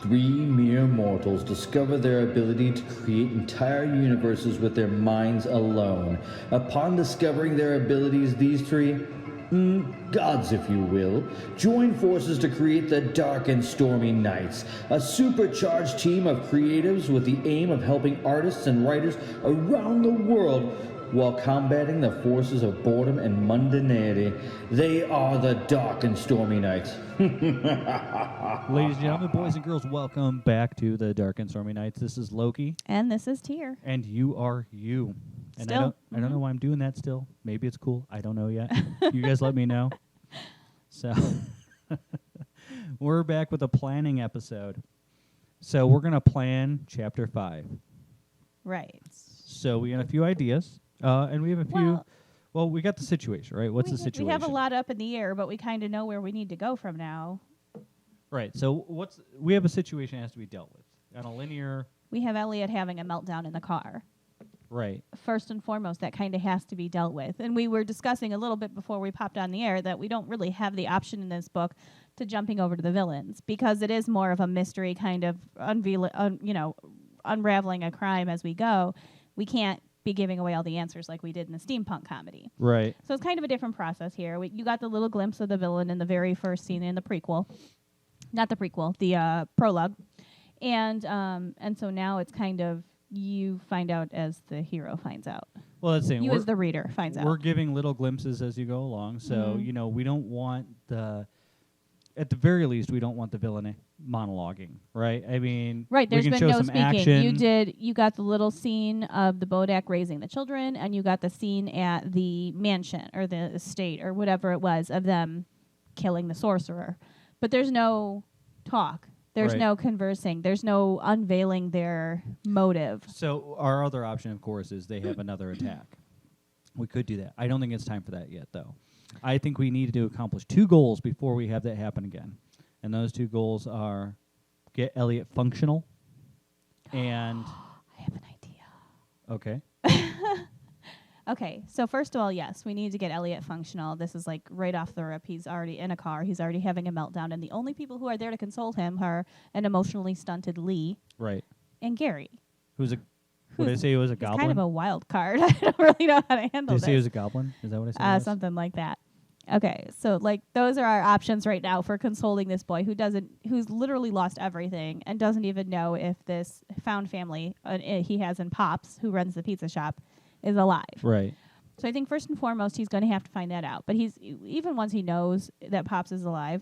Three mere mortals discover their ability to create entire universes with their minds alone. Upon discovering their abilities, these three, gods if you will, join forces to create the Dark and Stormy Nights, a supercharged team of creatives with the aim of helping artists and writers around the world while combating the forces of boredom and mundanity. They are the Dark and Stormy Nights. Ladies and gentlemen, boys and girls, welcome back to the Dark and Stormy Nights. This is Loki. And this is Tyr. And you are you. And Still. I don't know why I'm doing that still. Maybe it's cool. I don't know yet. You guys let me know. So we're back with a planning episode. So we're going to plan Chapter 5. Right. So we got a few ideas. And we have a few... Well, we got the situation, right? What's the situation? We have a lot up in the air, but we kind of know where we need to go from now. Right. So we have a situation that has to be dealt with. On a linear... We have Elliot having a meltdown in the car. Right. First and foremost, that kind of has to be dealt with. And we were discussing a little bit before we popped on the air that we don't really have the option in this book to jumping over to the villains because it is more of a mystery kind of unraveling a crime as we go. We can't be giving away all the answers like we did in the steampunk comedy. Right. So it's kind of a different process here. You got the little glimpse of the villain in the very first scene in the prequel. Not the prequel, the prologue. And so now it's kind of you find out as the hero finds out. Well, that's saying you as the reader finds out. We're giving little glimpses as you go along. So, we don't want at the very least, we don't want the villain monologuing, right? I mean, right, there's we can been show no some speaking. action. You got the little scene of the Bodak raising the children, and you got the scene at the mansion or the estate or whatever it was of them killing the sorcerer. But there's no talk. There's no conversing. There's no unveiling their motive. So our other option, of course, is they have another attack. We could do that. I don't think it's time for that yet, though. I think we need to accomplish 2 goals before we have that happen again. And those 2 goals are get Elliot functional and... I have an idea. Okay. Okay, so first of all, yes, we need to get Elliot functional. This is like right off the rip. He's already in a car. He's already having a meltdown. And the only people who are there to console him are an emotionally stunted Lee and Gary. What did I say he was a goblin? Kind of a wild card. I don't really know how to handle Did you this. say he was a goblin? Is that what I said? Something like that. Okay, so like those are our options right now for consoling this boy who's literally lost everything and doesn't even know if this found family he has in Pops, who runs the pizza shop, is alive. Right. So I think first and foremost he's going to have to find that out. But even once he knows that Pops is alive,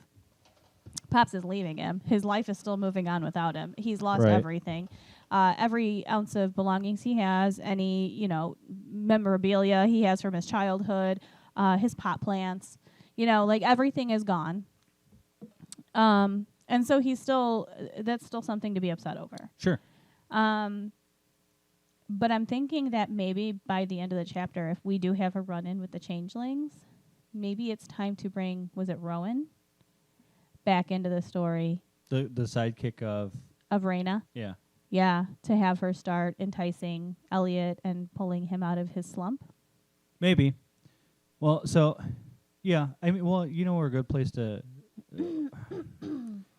Pops is leaving him. His life is still moving on without him. He's lost everything. Every ounce of belongings he has, any, memorabilia he has from his childhood, his pot plants, like everything is gone. And so that's still something to be upset over. Sure. But I'm thinking that maybe by the end of the chapter, if we do have a run-in with the changelings, maybe it's time to bring, was it Rowan, back into the story. The sidekick of Raina. Yeah. Yeah, to have her start enticing Elliot and pulling him out of his slump. Maybe. Well, so, yeah. I mean, we're a good place to...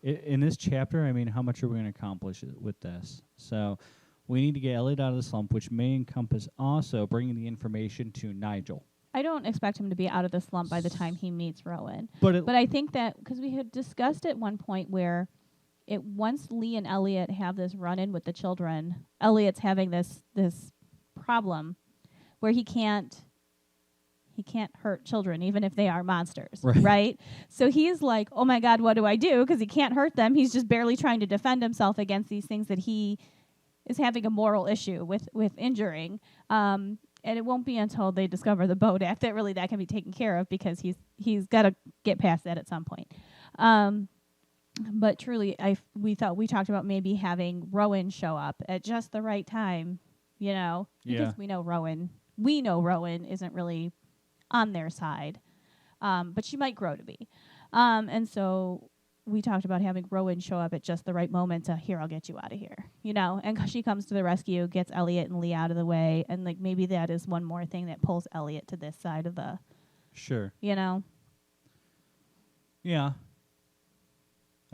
in this chapter, I mean, how much are we going to accomplish with this? So... we need to get Elliot out of the slump, which may encompass also bringing the information to Nigel. I don't expect him to be out of the slump by the time he meets Rowan. But I think that, because we had discussed at one point where once Lee and Elliot have this run-in with the children, Elliot's having this problem where he can't hurt children, even if they are monsters, right? So he's like, oh my God, what do I do? Because he can't hurt them. He's just barely trying to defend himself against these things that he is having a moral issue with injuring. And it won't be until they discover the Bodak that can be taken care of, because he's got to get past that at some point. But truly, we talked about maybe having Rowan show up at just the right time, because we know Rowan isn't really on their side, but she might grow to be. And so we talked about having Rowan show up at just the right moment to, here, I'll get you out of here, and she comes to the rescue, gets Elliot and Lee out of the way, and like maybe that is one more thing that pulls Elliot to this side of the, sure, Yeah.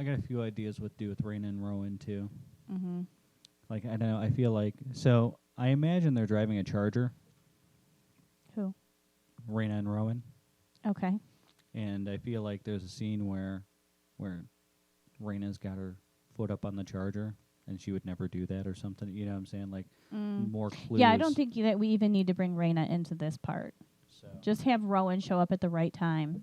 I got a few ideas what to do with Raina and Rowan too. Mm-hmm. Like, I don't know, I feel like, so I imagine they're driving a Charger, Who? Raina and Rowan, Okay. and I feel like there's a scene where Raina's got her foot up on the Charger, and she would never do that or something, you know what I'm saying? Like, more clues. Yeah, I don't think that we even need to bring Raina into this part. so. Just have Rowan show up at the right time.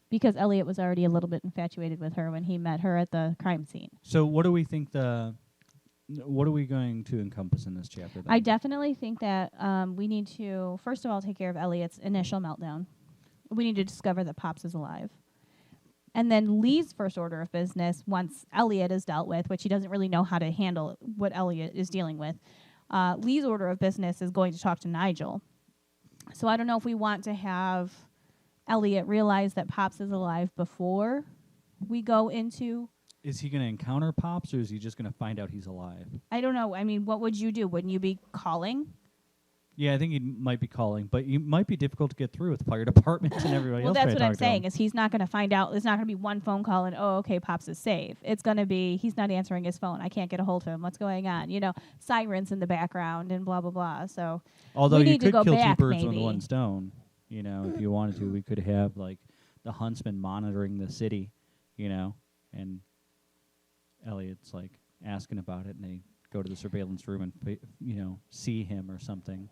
Because Elliot was already a little bit infatuated with her when he met her at the crime scene. So what do we think what are we going to encompass in this chapter then? I definitely think that we need to, first of all, take care of Elliot's initial meltdown. We need to discover that Pops is alive. And then Lee's first order of business, once Elliot is dealt with, which he doesn't really know how to handle what Elliot is dealing with, Lee's order of business is going to talk to Nigel. So I don't know if we want to have Elliot realize that Pops is alive before we go into... Is he going to encounter Pops, or is he just going to find out he's alive? I don't know. I mean, what would you do? Wouldn't you be calling? Yeah, I think he might be calling, but it might be difficult to get through with the fire department and everybody Well, else. that's what I'm trying to talk to saying, him. is he's not going to find out. There's not going to be one phone call and, oh, okay, Pops is safe. It's going to be, he's not answering his phone. I can't get a hold of him. What's going on? You know, sirens in the background and blah, blah, blah. So Although we you need to could go kill two back, birds with maybe. one stone, you know, if you wanted to. We could have, like, the huntsman monitoring the city, you know, and Elliot's, like, asking about it, and they go to the surveillance room and, you know, see him or something.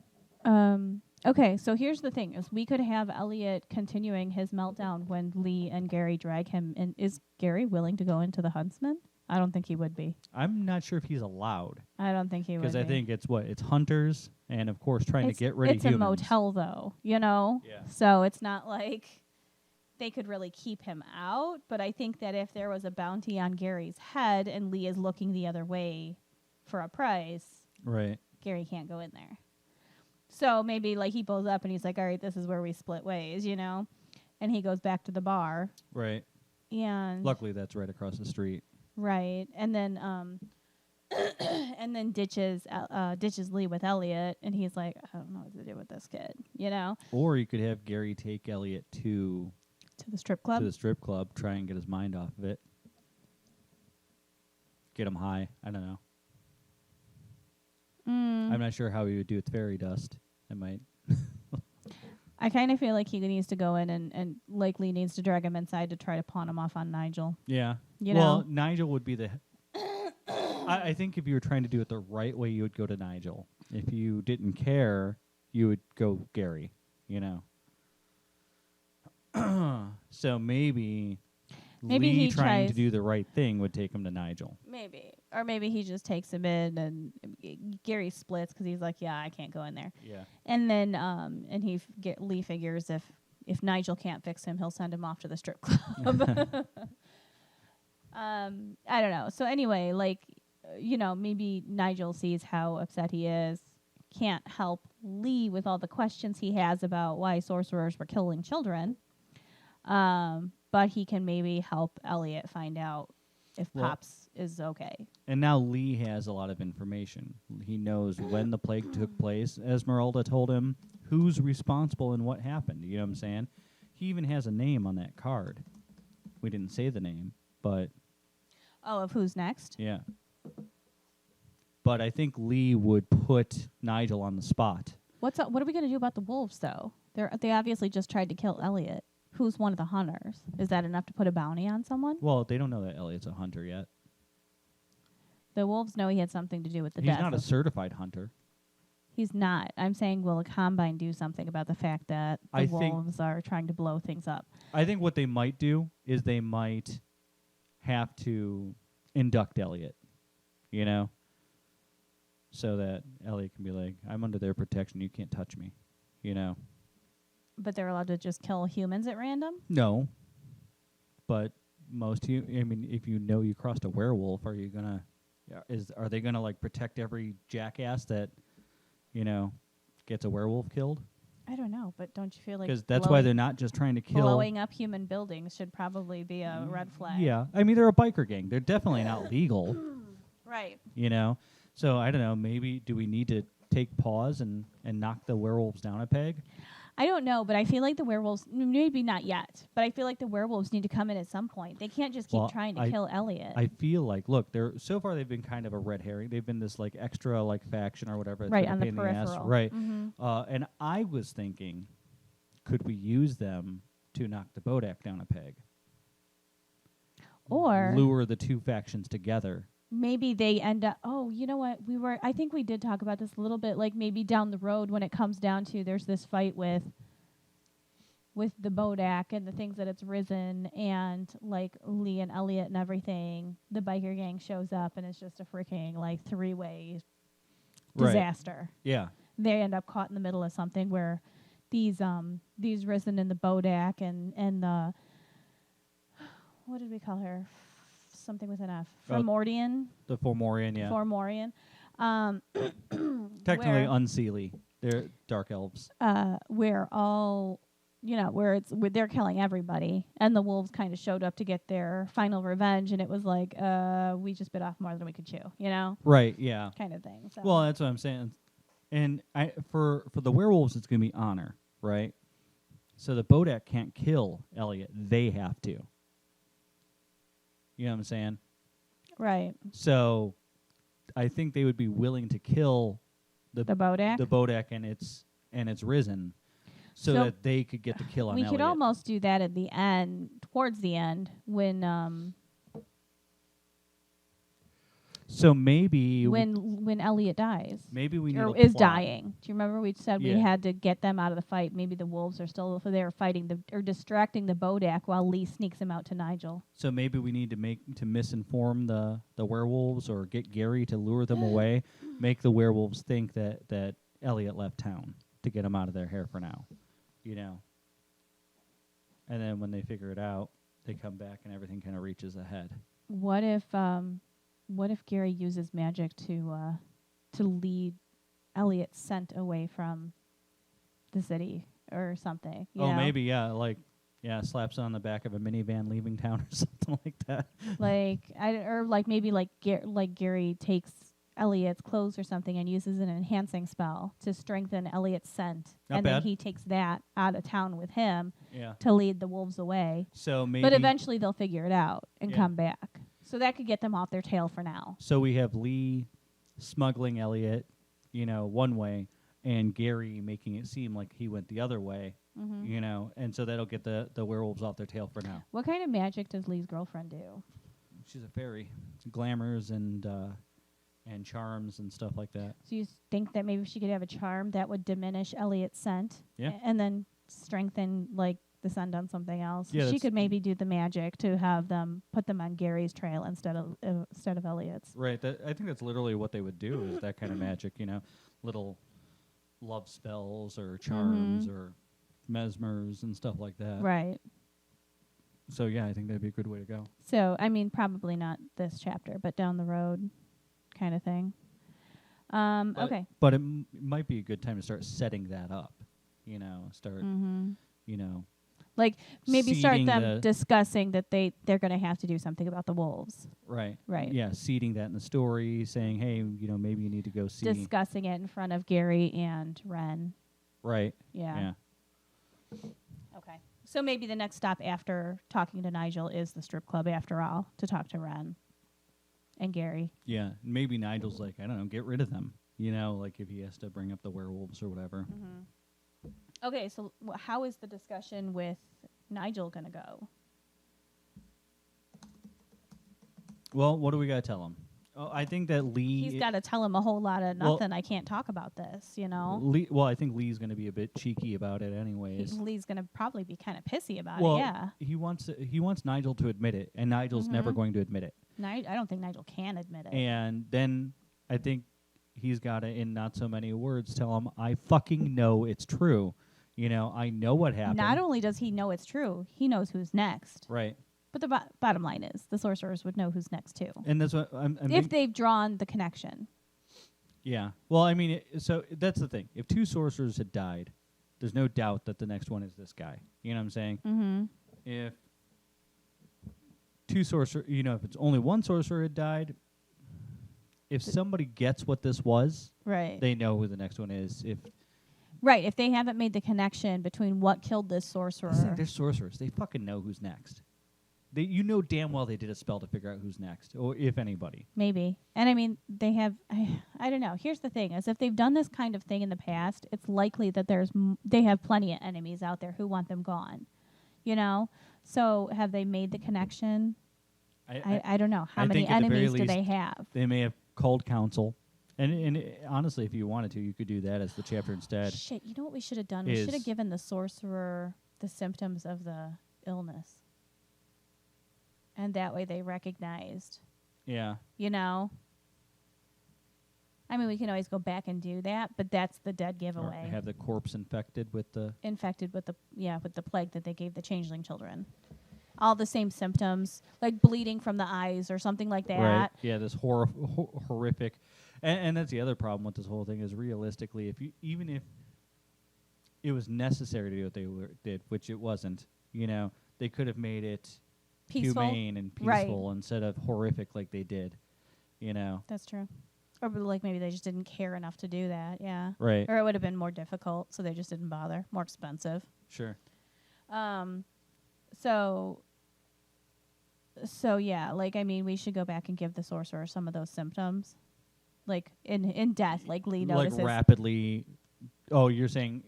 Okay, so here's the thing: is we could have Elliot continuing his meltdown when Lee and Gary drag him in. Is Gary willing to go into the Huntsman? I don't think he would be. I'm not sure if he's allowed, I don't think he would. because I think it's hunters, and of course trying to get rid of It's humans. a motel, though, you know. Yeah. So it's not like they could really keep him out. But I think that if there was a bounty on Gary's head and Lee is looking the other way for a price, Right. Gary can't go in there. So maybe like he pulls up and he's like, all right, this is where we split ways, you know? And he goes back to the bar. Right. And Luckily, that's right across the street. right. And then and then ditches Lee with Elliot, and he's like, I don't know what to do with this kid, you know? Or you could have Gary take Elliot to To the strip club. the strip club, try and get his mind off of it. Get him high. I don't know. I'm not sure how he would do with fairy dust. I might. I kind of feel like he needs to go in and likely needs to drag him inside to try to pawn him off on Nigel. Yeah. You well, know? Nigel would be the... I think if you were trying to do it the right way, you would go to Nigel. If you didn't care, you would go Gary, you know? So maybe Maybe Lee he trying to tries- do the right thing would take him to Nigel. Maybe. Or maybe he just takes him in and Gary splits because he's like, yeah, I can't go in there. Yeah. And then and Lee figures if Nigel can't fix him, he'll send him off to the strip club. I don't know. So anyway, like, you know, maybe Nigel sees how upset he is, can't help Lee with all the questions he has about why sorcerers were killing children. But he can maybe help Elliot find out if Pops is okay. And now Lee has a lot of information. He knows when the plague took place. Esmeralda told him who's responsible and what happened. You know what I'm saying? He even has a name on that card. We didn't say the name, but... Oh, of who's next? Yeah. But I think Lee would put Nigel on the spot. What are we going to do about the wolves, though? They obviously just tried to kill Elliot. Who's one of the hunters? Is that enough to put a bounty on someone? Well, they don't know that Elliot's a hunter yet. The wolves know he had something to do with the He's death. not a certified hunter. He's not. I'm saying, will a combine do something about the fact that the I think- wolves are trying to blow things up? I think what they might do is they might have to induct Elliot, you know? So that Elliot can be like, I'm under their protection, you can't touch me, you know? But they're allowed to just kill humans at random? No. But if you know you crossed a werewolf, are you gonna... Are they gonna, like, protect every jackass that, you know, gets a werewolf killed? I don't know, but don't you feel like... Because that's why they're not just trying to kill... blowing up human buildings should probably be a red flag. Yeah. I mean, they're a biker gang. They're definitely not legal, Right. you know? So, I don't know, maybe do we need to take pause and knock the werewolves down a peg? I don't know, but I feel like the werewolves, maybe not yet, but I feel like the werewolves need to come in at some point. They can't just keep Well, trying to kill Elliot. I feel like, look, so far they've been kind of a red herring. They've been this like extra like faction or whatever. It's Right, been a on the pain in ass. peripheral. Right. Mhm. And I was thinking, could we use them to knock the Bodak down a peg? Or lure the two factions together. maybe they end up, oh, you know what? I think we did talk about this a little bit, like maybe down the road when it comes down to there's this fight with the Bodak and the things that it's risen, and like Lee and Elliot and everything, the biker gang shows up and it's just a freaking like 3-way disaster. Yeah. They end up caught in the middle of something where these risen in the Bodak and the, what did we call her? Something with an F. Formorian. The Formorian, yeah. Formorian. Technically unseelie. They're dark elves. Where all, where they're killing everybody, and the wolves kind of showed up to get their final revenge, and it was like, we just bit off more than we could chew, Right, yeah. kind of thing. So. Well, that's what I'm saying. And for the werewolves, it's going to be honor, right? So the Bodak can't kill Elliot. They have to. You know what I'm saying? Right. So I think they would be willing to kill the Bodak? the Bodak and its risen, so that they could get the kill on we Elliot. could almost do that at the end, towards the end, when So maybe when Elliot dies. maybe we need Or a is plot. dying. Do you remember we said Yeah. we had to get them out of the fight? Maybe the wolves are still there fighting or distracting the Bodak while Lee sneaks him out to Nigel. So maybe we need to misinform the werewolves, or get Gary to lure them away, make the werewolves think that Elliot left town to get him out of their hair for now, And then when they figure it out, they come back and everything kind of reaches ahead. What if Gary uses magic to lead Elliot's scent away from the city or something? You know? Maybe, yeah, slaps on the back of a minivan leaving town or something like that. Maybe Gary takes Elliot's clothes or something and uses an enhancing spell to strengthen Elliot's scent, Not and bad. then he takes that out of town with him Yeah. to lead the wolves away. So maybe. But eventually they'll figure it out and Yeah. come back. So that could get them off their tail for now. So we have Lee smuggling Elliot, one way, and Gary making it seem like he went the other way, and so that'll get the werewolves off their tail for now. What kind of magic does Lee's girlfriend do? She's a fairy. Glamours and charms and stuff like that. So you think that maybe she could have a charm that would diminish Elliot's scent, Yeah. and then strengthen the scent on something else? Yeah, She that's- could maybe do the magic to have them put them on Gary's trail instead of Elliot's. Right. I think that's literally what they would do, is that kind of magic, little love spells or charms or mesmers and stuff like that. Right. So, yeah, I think that'd be a good way to go. So, I mean, probably not this chapter, but down the road kind of thing. Okay. But it might be a good time to start setting that up, start, Like maybe start seeding them discussing that they're going to have to do something about the wolves. Right. Right. Yeah, seeding that in the story, saying, hey, maybe you need to go see. Discussing it in front of Gary and Ren. Right. Yeah. Okay. So maybe the next stop after talking to Nigel is the strip club after all, to talk to Ren and Gary. Yeah. Maybe Nigel's like, I don't know, get rid of them. Like if he has to bring up the werewolves or whatever. Okay, so how is the discussion with Nigel going to go? Well, what do we got to tell him? Oh, I think that Lee... He's got to tell him a whole lot of nothing. I can't talk about this, I think Lee's going to be a bit cheeky about it anyways. Lee's going to probably be kind of pissy about Well, it, yeah. he wants Nigel to admit it, and Nigel's never going to admit it. I don't think Nigel can admit it. And then I think he's got to, in not so many words, tell him, I fucking know it's true. I know what happened. Not only does he know it's true, he knows who's next. Right. But the bottom line is, the sorcerers would know who's next too. And that's what I'm if they've drawn the connection. Yeah. Well, I mean, so that's the thing. If two sorcerers had died, there's no doubt that the next one is this guy. You know what I'm saying? Mm-hmm. If two sorcerers, if it's only one sorcerer had died, if somebody gets what this was, Right. they know who the next one is. If Right. If they haven't made the connection between what killed this sorcerer. They're sorcerers. They fucking know who's next. You know damn well they did a spell to figure out who's next, or if anybody. Maybe. And I mean, they have, I don't know. Here's the thing, is if they've done this kind of thing in the past, it's likely that they have plenty of enemies out there who want them gone. You know? So have they made the connection? I don't know. How many enemies do they have? They may have called council. And honestly, if you wanted to, you could do that as the chapter instead. Shit, you know what we should have done? We should have given the sorcerer the symptoms of the illness. And that way they recognized. Yeah. You know? I mean, we can always go back and do that, but that's the dead giveaway. Or have the corpse infected with the plague that they gave the changeling children. All the same symptoms, like bleeding from the eyes or something like that. Right. Yeah, this horrific. And that's the other problem with this whole thing is realistically, even if it was necessary to do what they did, which it wasn't, you know, they could have made it peaceful. Humane and peaceful instead of horrific like they did, you know. That's true. Or like maybe they just didn't care enough to do that, yeah. Right. Or it would have been more difficult, so they just didn't bother. More expensive. Sure. So yeah, like, I mean, we should go back and give the sorcerer some of those symptoms. Like, in death, like Lee notices. Like rapidly. Oh, you're saying.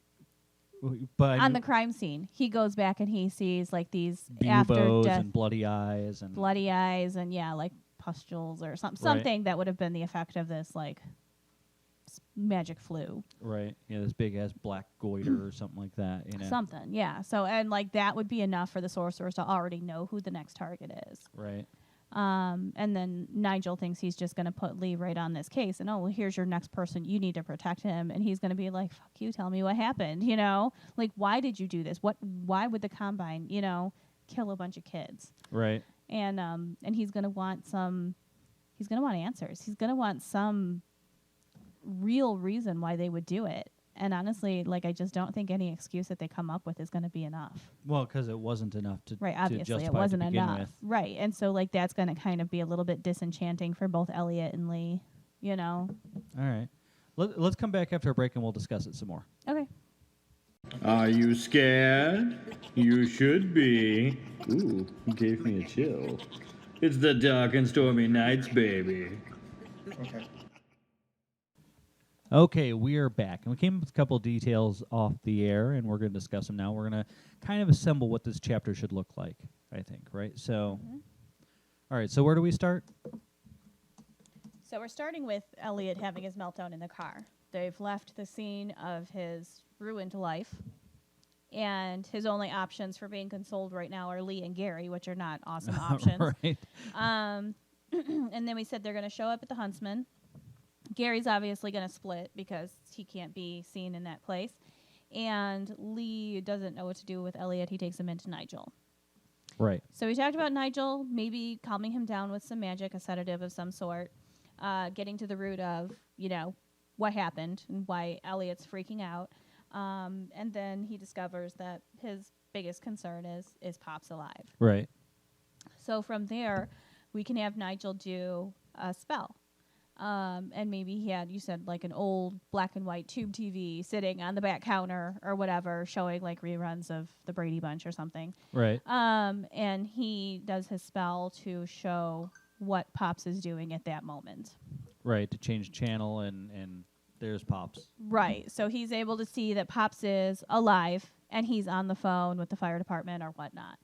But on the crime scene, he goes back and he sees, like, these after death. And bloody eyes. And yeah, like pustules or something that would have been the effect of this, like, magic flu. Right. Yeah, this big-ass black goiter or something like that, you know. Something, yeah. So, and, like, that would be enough for the sorcerers to already know who the next target is. Right. And then Nigel thinks he's just going to put Lee right on this case. And, oh, well, here's your next person. You need to protect him. And he's going to be like, fuck you, tell me what happened, you know? Like, why did you do this? Why would the Combine, you know, kill a bunch of kids? Right. And he's going to want answers. He's going to want some real reason why they would do it. And honestly, like, I just don't think any excuse that they come up with is going to be enough. Well, because it wasn't enough to right. Obviously, to justify it wasn't to begin enough. With. Right. And so, like, that's going to kind of be a little bit disenchanting for both Elliot and Lee. You know. All right. Let's come back after a break and we'll discuss it some more. Okay. Are you scared? You should be. Ooh, gave me a chill. It's the dark and stormy nights, baby. Okay. Okay, we are back. And we came up with a couple of details off the air, and we're going to discuss them now. We're going to kind of assemble what this chapter should look like, I think, right? So, all right, so where do we start? So we're starting with Elliot having his meltdown in the car. They've left the scene of his ruined life, and his only options for being consoled right now are Lee and Gary, which are not awesome options. Right. And then we said they're going to show up at the Huntsman. Gary's obviously going to split because he can't be seen in that place. And Lee doesn't know what to do with Elliot. He takes him into Nigel. Right. So we talked about Nigel maybe calming him down with some magic, a sedative of some sort, getting to the root of, you know, what happened and why Elliot's freaking out. And then he discovers that his biggest concern is Pop's alive. Right. So from there, we can have Nigel do a spell. And maybe he had, you said, like an old black and white tube TV sitting on the back counter or whatever, showing like reruns of the Brady Bunch or something. Right. And he does his spell to show what Pops is doing at that moment. Right, to change channel and there's Pops. Right. So he's able to see that Pops is alive and he's on the phone with the fire department or whatnot.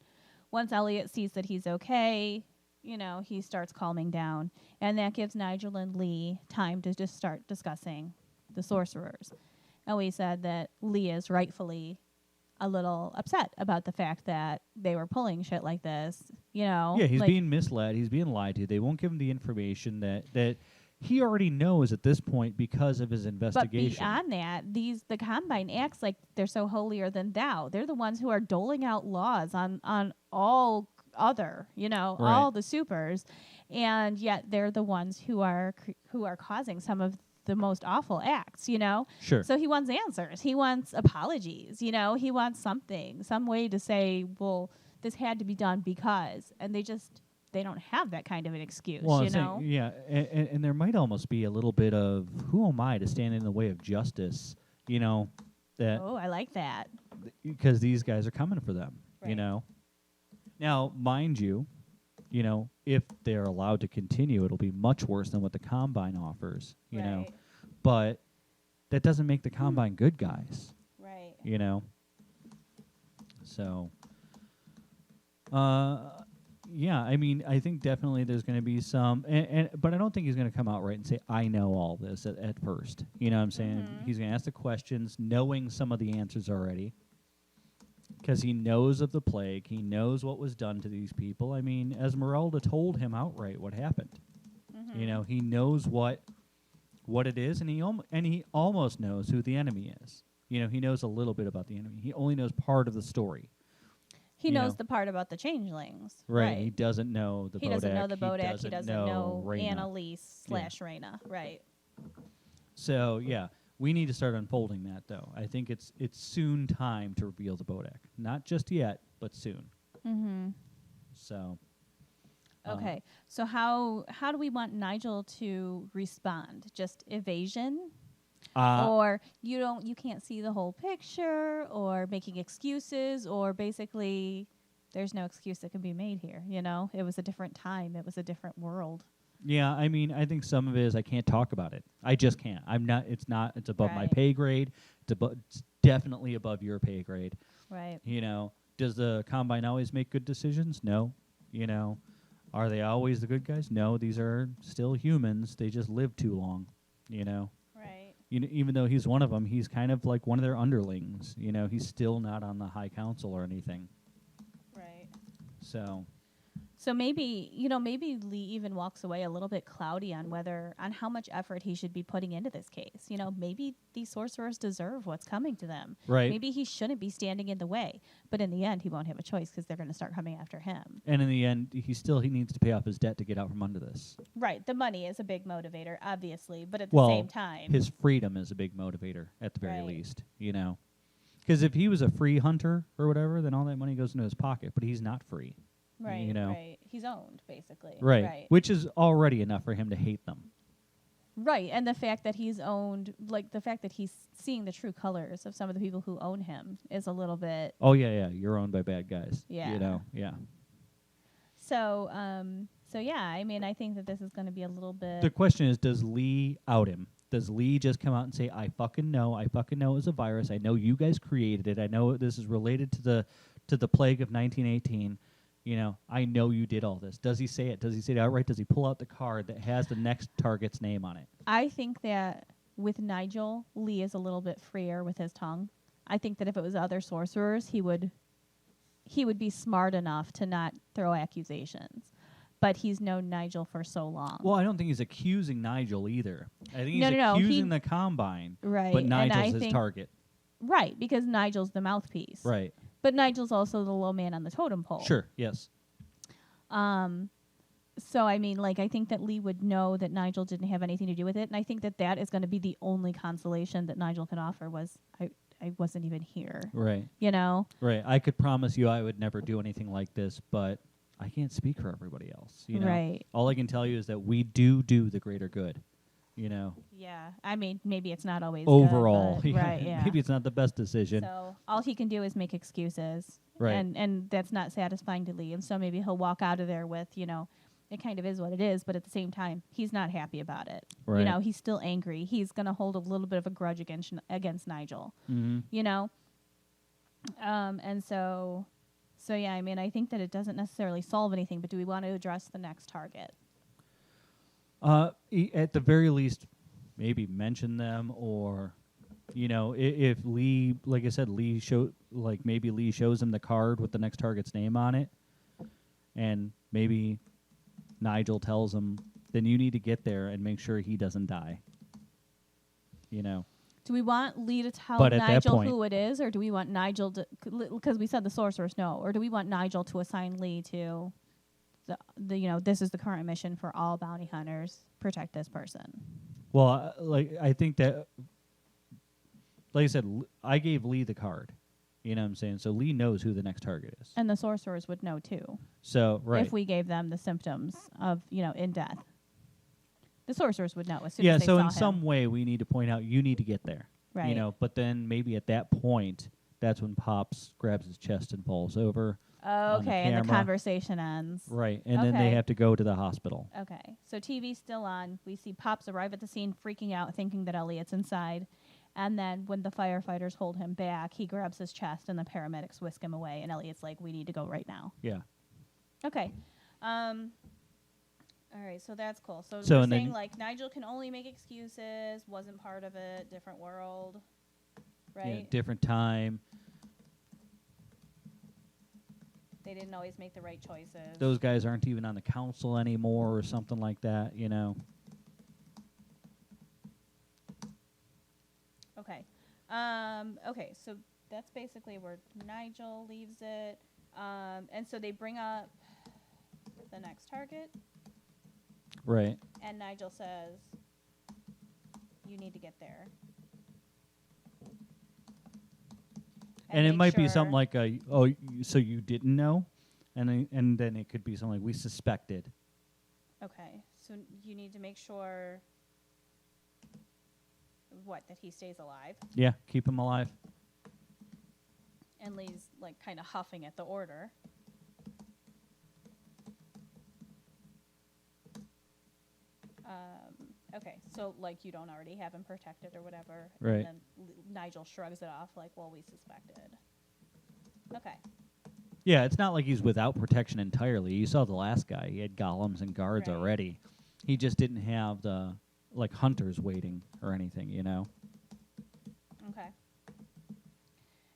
Once Elliot sees that he's okay, you know, he starts calming down, and that gives Nigel and Lee time to just start discussing the sorcerers. And we said that Lee is rightfully a little upset about the fact that they were pulling shit like this, you know. Yeah, he's like being misled. He's being lied to. They won't give him the information that he already knows at this point because of his investigation. But beyond that, the Combine acts like they're so holier than thou. They're the ones who are doling out laws on all other, you know, right. all the supers, and yet they're the ones who are causing some of the most awful acts, you know. Sure. So he wants answers. He wants apologies, you know. He wants something, some way to say, well, this had to be done because, and they don't have that kind of an excuse, well, you know. Yeah, and there might almost be a little bit of who am I to stand in the way of justice, you know, that Oh, I like that. because these guys are coming for them, you Right. know. Now, mind you, if they're allowed to continue, it'll be much worse than what the Combine offers, you know. Right. But that doesn't make the Combine good guys, Right. you know. So, yeah, I mean, I think definitely there's going to be some, but I don't think he's going to come out right and say, I know all this at first. You know what I'm saying? He's going to ask the questions, knowing some of the answers already, because he knows of the plague. He knows what was done to these people. I mean, Esmeralda told him outright what happened. You know, he knows what it is, and he almost knows who the enemy is. You know, he knows a little bit about the enemy. He only knows part of the story. He You knows know. the part about the changelings. Right. He doesn't know the Bodak. He doesn't know the Bodak. He doesn't know Raina. Annalise / Raina. Right. So, yeah, we need to start unfolding that, though. I think it's soon time to reveal the Bodak. Not just yet, but soon. Mm-hmm. So. Okay. So how do we want Nigel to respond? Just evasion? Or you can't see the whole picture, or making excuses, or basically there's no excuse that can be made here, you know? It was a different time. It was a different world. Yeah, I mean, I think some of it is I can't talk about it. I just can't. It's above my Right. pay grade. It's definitely above your pay grade. Right. You know, does the Combine always make good decisions? No. You know, are they always the good guys? No, these are still humans. They just live too long, you know? Right. You know, even though he's one of them, he's kind of like one of their underlings. You know, he's still not on the High Council or anything. Right. So maybe Lee even walks away a little bit cloudy on how much effort he should be putting into this case. You know, maybe these sorcerers deserve what's coming to them. Right. Maybe he shouldn't be standing in the way. But in the end, he won't have a choice because they're going to start coming after him. and in the end, he needs to pay off his debt to get out from under this. Right. The money is a big motivator, obviously. But at the Well, same time. his freedom is a big motivator at the very Right. least, you know. Because if he was a free hunter or whatever, then all that money goes into his pocket. But he's not free. Right. you know. Right. He's owned, basically. Right. Right. Which is already enough for him to hate them. Right, and the fact that he's owned, like the fact that he's seeing the true colors of some of the people who own him is a little bit. Oh, yeah, you're owned by bad guys. Yeah. You know, yeah. So yeah, I mean, I think that this is going to be a little bit. The question is, does Lee out him? Does Lee just come out and say, I fucking know it was a virus. I know you guys created it. I know this is related to the plague of 1918. You know, I know you did all this. Does he say it? Does he say it outright? Does he pull out the card that has the next target's name on it? I think that with Nigel, Lee is a little bit freer with his tongue. I think that if it was other sorcerers, he would be smart enough to not throw accusations. But he's known Nigel for so long. Well, I don't think he's accusing Nigel either. I think he's No, accusing the Combine, Right. but and I Nigel's his think, target. Right, because Nigel's the mouthpiece. Right. But Nigel's also the low man on the totem pole. Sure, yes. So, I mean, like, I think that Lee would know that Nigel didn't have anything to do with it. And I think that that is going to be the only consolation that Nigel can offer was, I wasn't even here. Right. You know? Right. I could promise you I would never do anything like this, but I can't speak for everybody else. You know? Right. All I can tell you is that we do the greater good. You know? Yeah. I mean, maybe it's not always Overall. good, but right, yeah. Maybe it's not the best decision. So all he can do is make excuses. Right. And that's not satisfying to Lee. And so maybe he'll walk out of there with, you know, it kind of is what it is, but at the same time, he's not happy about it. Right. You know, he's still angry. He's going to hold a little bit of a grudge against Nigel. Mm-hmm. You know? And so yeah, I mean, I think that it doesn't necessarily solve anything, but do we want to address the next target? At the very least, maybe mention them, or, you know, if Lee, like I said, maybe Lee shows him the card with the next target's name on it, and maybe Nigel tells him, then you need to get there and make sure he doesn't die. You know. Do we want Lee to tell But at that Nigel point- who it is, or do we want Nigel to, because we said the sorcerers know, or do we want Nigel to assign Lee to the you know, this is the current mission for all bounty hunters, protect this person? Well, I think that, like I said, I gave Lee the card. You know what I'm saying? So Lee knows who the next target is. And the sorcerers would know too. So, right. If we gave them the symptoms of, you know, in death. The sorcerers would know as soon Yeah, as they so saw in him. some way we need to point out, you need to get there. Right. You know, but then maybe at that point, that's when Pops grabs his chest and falls over. on the Okay, and the camera. conversation ends. Right, and then they Okay. have to go to the hospital. Okay, so TV's still on. We see Pops arrive at the scene freaking out, thinking that Elliot's inside. And then when the firefighters hold him back, he grabs his chest and the paramedics whisk him away. And Elliot's like, we need to go right now. Yeah. Okay. All right, so that's cool. So, So we're and then- saying, like, Nigel can only make excuses, wasn't part of it, different world, Yeah, right? different time. They didn't always make the right choices. Those guys aren't even on the council anymore or something like that, you know. Okay. Okay, so that's basically where Nigel leaves it. And so they bring up the next target, Right. and Nigel says, you need to get there. And it make might be sure- something like, so you didn't know? And then it could be something like, we suspected. Okay, so you need to make sure, that he stays alive. Yeah, keep him alive. And Lee's, like, kind of huffing at the order. Okay, so, like, you don't already have him protected or whatever. Right. And then Nigel shrugs it off, like, well, we suspected. Okay. Yeah, it's not like he's without protection entirely. You saw the last guy. He had golems and guards Right. already. He just didn't have the, like, hunters waiting or anything, you know? Okay.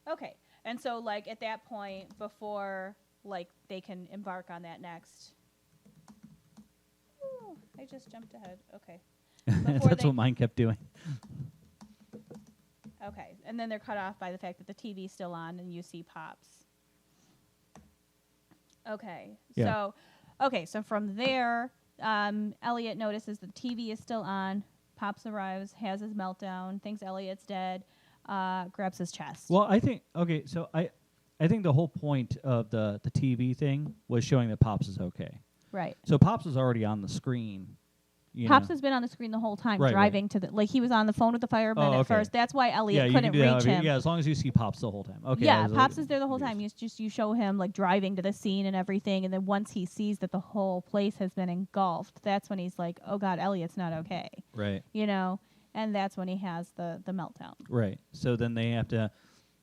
Okay. And so, like, at that point, before, like, they can embark on that next. Ooh, I just jumped ahead. Okay. Before That's they- what mine kept doing. Okay. And then they're cut off by the fact that the TV's still on and you see Pops. Okay. Yeah. So from there, Elliot notices the TV is still on. Pops arrives, has his meltdown, thinks Elliot's dead, grabs his chest. Well, I think, okay, so I think the whole point of the TV thing was showing that Pops is okay. Right. So Pops is already on the screen. You Pops know. has been on the screen the whole time, Right, driving to the, like, he was on the phone with the fireman Oh, at okay. first. That's why Elliot you couldn't can do that. reach him. Yeah, as long as you see Pops the whole time. Okay. Yeah, I was a Pops little is there the whole time. confused. You show him, like, driving to the scene and everything, and then once he sees that the whole place has been engulfed, that's when he's like, oh God, Elliot's not okay. Right. You know? And that's when he has the meltdown. Right. So then they have to.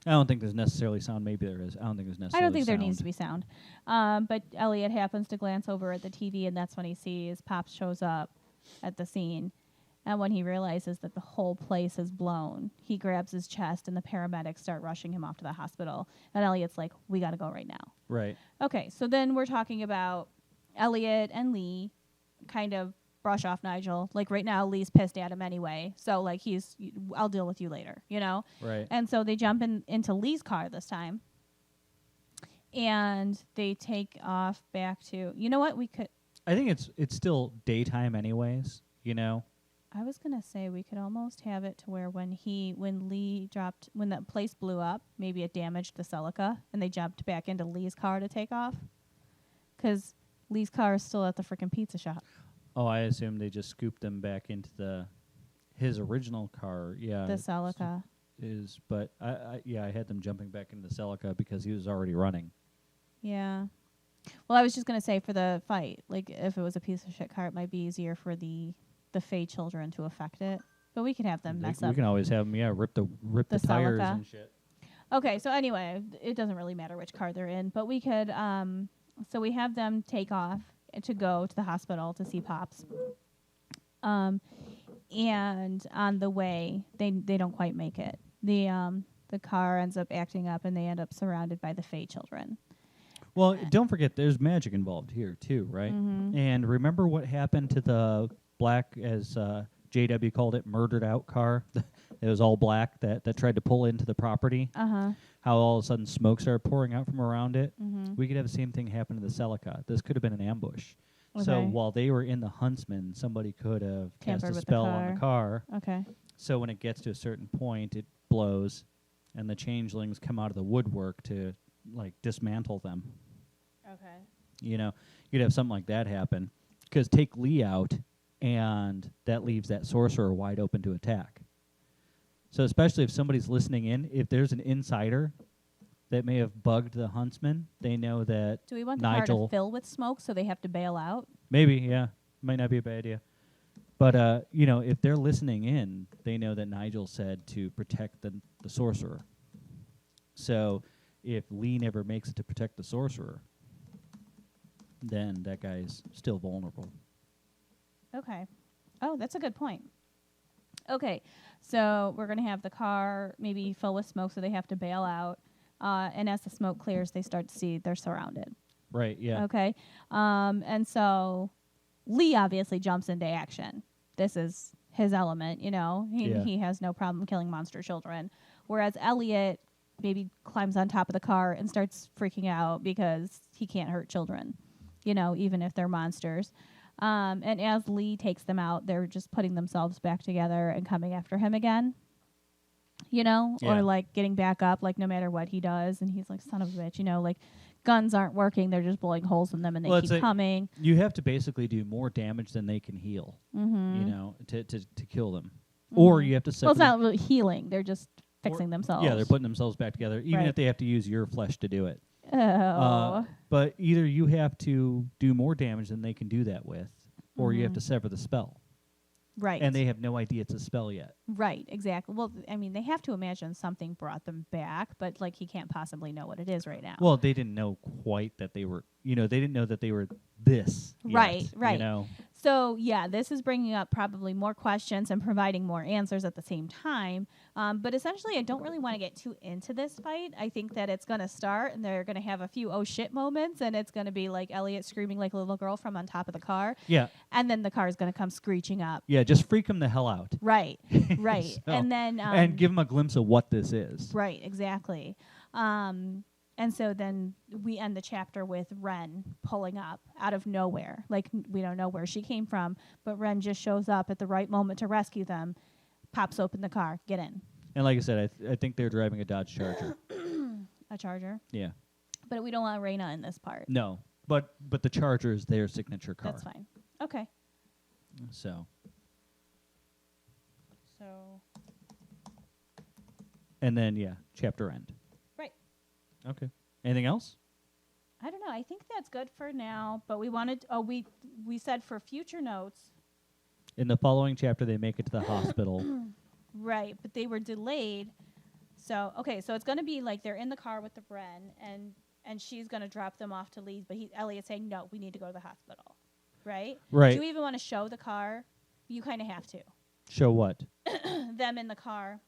I don't think there's necessarily sound. Maybe there is. I don't think there's I necessarily. don't think there sound. needs to be sound. But Elliot happens to glance over at the TV, and that's when he sees Pops shows up at the scene. And when he realizes that the whole place is blown, he grabs his chest, and the paramedics start rushing him off to the hospital. And Elliot's like, we got to go right now. Right. Okay, so then we're talking about Elliot and Lee kind of brush off Nigel. Like, right now, Lee's pissed at him anyway. So, like, I'll deal with you later, you know? Right. And so they jump into Lee's car this time. And they take off back to, you know what, I think it's still daytime anyways. You know. I was going to say we could almost have it to where when that place blew up, maybe it damaged the Celica, and they jumped back into Lee's car to take off. Because Lee's car is still at the frickin' pizza shop. Oh, I assume they just scooped them back into his original car. Yeah. The Celica. But I had them jumping back into the Celica because he was already running. Yeah. Well, I was just going to say for the fight, like, if it was a piece of shit car, it might be easier for the Faye children to affect it. But we could have them mess We up. can always have them, rip the tires Celica. and shit. Okay, so anyway, it doesn't really matter which car they're in, but we could, so we have them take off to go to the hospital to see Pops. And on the way, they don't quite make it. The car ends up acting up, and they end up surrounded by the Faye children. Well, don't forget, there's magic involved here too, right? Mm-hmm. And remember what happened to the black, as JW called it, murdered out car? It was all black that tried to pull into the property. Uh-huh. How all of a sudden smoke started pouring out from around it. Mm-hmm. We could have the same thing happen to the Celica. This could have been an ambush. Okay. So while they were in the Huntsman, somebody could have cast Tampered a with the spell on the car. Okay. So when it gets to a certain point, it blows, and the changelings come out of the woodwork to, like, dismantle them. Okay. You know, you'd have something like that happen. Because take Lee out, and that leaves that sorcerer wide open to attack. So especially if somebody's listening in, if there's an insider that may have bugged the huntsman, they know that Do we want the Nigel car to fill with smoke so they have to bail out? maybe, yeah, might not be a bad idea. But you know, if they're listening in, they know that Nigel said to protect the sorcerer. So if Lee never makes it to protect the sorcerer, then that guy's still vulnerable. Okay. Oh, that's a good point. Okay, so we're going to have the car maybe fill with smoke so they have to bail out. And as the smoke clears, they start to see they're surrounded. Right, yeah. Okay. And so Lee obviously jumps into action. This is his element, you know. He has no problem killing monster children. Whereas Elliot maybe climbs on top of the car and starts freaking out because he can't hurt children, you know, even if they're monsters. And as Lee takes them out, they're just putting themselves back together and coming after him again, you know, Yeah. or like getting back up, like no matter what he does. And he's like, son of a bitch, you know, like guns aren't working. They're just blowing holes in them and they Well, keep it's coming. You have to basically do more damage than they can heal, Mm-hmm. you know, to kill them. Or you have to Well, it's separate. not really healing. They're just fixing themselves. Yeah, they're putting themselves back together, even Right. if they have to use your flesh to do it. Oh. But either you have to do more damage than they can do that with, or you have to sever the spell. Right. And they have no idea it's a spell yet. Right, exactly. Well, I mean, they have to imagine something brought them back, but like he can't possibly know what it is right now. Well, they didn't know quite that they were, you know, they didn't know that they were this. Right, yet, right. You know? So, yeah, this is bringing up probably more questions and providing more answers at the same time. But essentially, I don't really want to get too into this fight. I think that it's going to start and they're going to have a few oh shit moments, and it's going to be like Elliot screaming like a little girl from on top of the car. Yeah. And then the car is going to come screeching up. Yeah, just freak them the hell out. Right, right. So- and then. and give them a glimpse of what this is. Right, exactly. And so then we end the chapter with Ren pulling up out of nowhere. Like, we don't know where she came from, but Ren just shows up at the right moment to rescue them, pops open the car, get in. And like I said, I think they're driving a Dodge Charger. A Charger. Yeah. But we don't want Raina in this part. No, but the Charger is their signature car. That's fine. Okay. So. And then, yeah, chapter end. Right. Okay. Anything else? I don't know. I think that's good for now, but we wanted, we said for future notes. In the following chapter, they make it to the hospital. Right, but they were delayed. So, okay, so it's going to be like they're in the car with the Bren, and she's going to drop them off to Lee, but Elliot's saying, no, we need to go to the hospital. Right? Right. Do you even want to show the car? You kind of have to. Show what? Them in the car.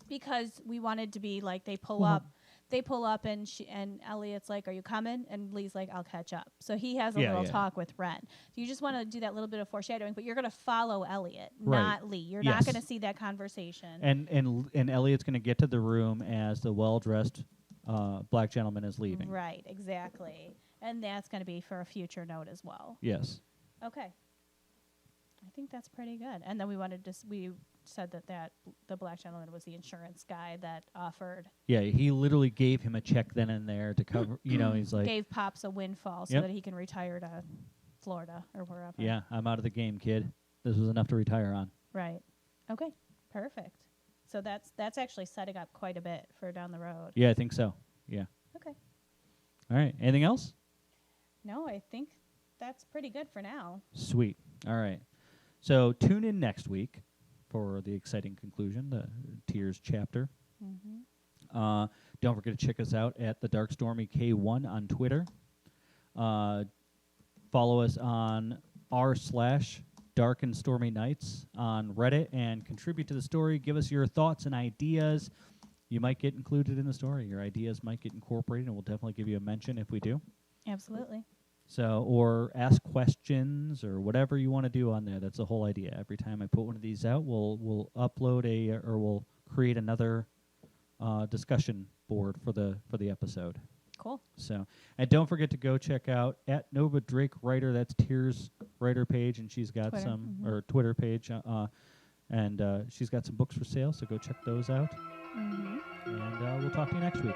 Because we wanted to be like, they pull up, and Elliot's like, are you coming? And Lee's like, I'll catch up. So he has a little talk with Ren. So you just want to do that little bit of foreshadowing, but you're going to follow Elliot, not Lee. You're not going to see that conversation. And Elliot's going to get to the room as the well-dressed black gentleman is leaving. Right, exactly. And that's going to be for a future note as well. Yes. Okay. I think that's pretty good. And then we said that the black gentleman was the insurance guy that offered. Yeah, he literally gave him a check then and there to cover, you know, he's like. Gave Pops a windfall so that he can retire to Florida or wherever. Yeah, I'm out of the game, kid. This was enough to retire on. Right. Okay, perfect. So that's actually setting up quite a bit for down the road. Yeah, I think so. Yeah. Okay. All right. Anything else? No, I think that's pretty good for now. Sweet. All right. So tune in next week for the exciting conclusion, the Tears chapter. Mm-hmm. Don't forget to check us out at the Dark Stormy K1 on Twitter. Follow us on r/Dark and Stormy Nights on Reddit and contribute to the story. Give us your thoughts and ideas. You might get included in the story. Your ideas might get incorporated, and we'll definitely give you a mention if we do. Absolutely. So, or ask questions or whatever you want to do on there. That's the whole idea. Every time I put one of these out, we'll upload or we'll create another discussion board for the episode. Cool. So, and don't forget to go check out at Nova Drake Writer. That's Tears writer page, and she's got Twitter. or Twitter page, and she's got some books for sale. So go check those out. Mm-hmm. And we'll talk to you next week.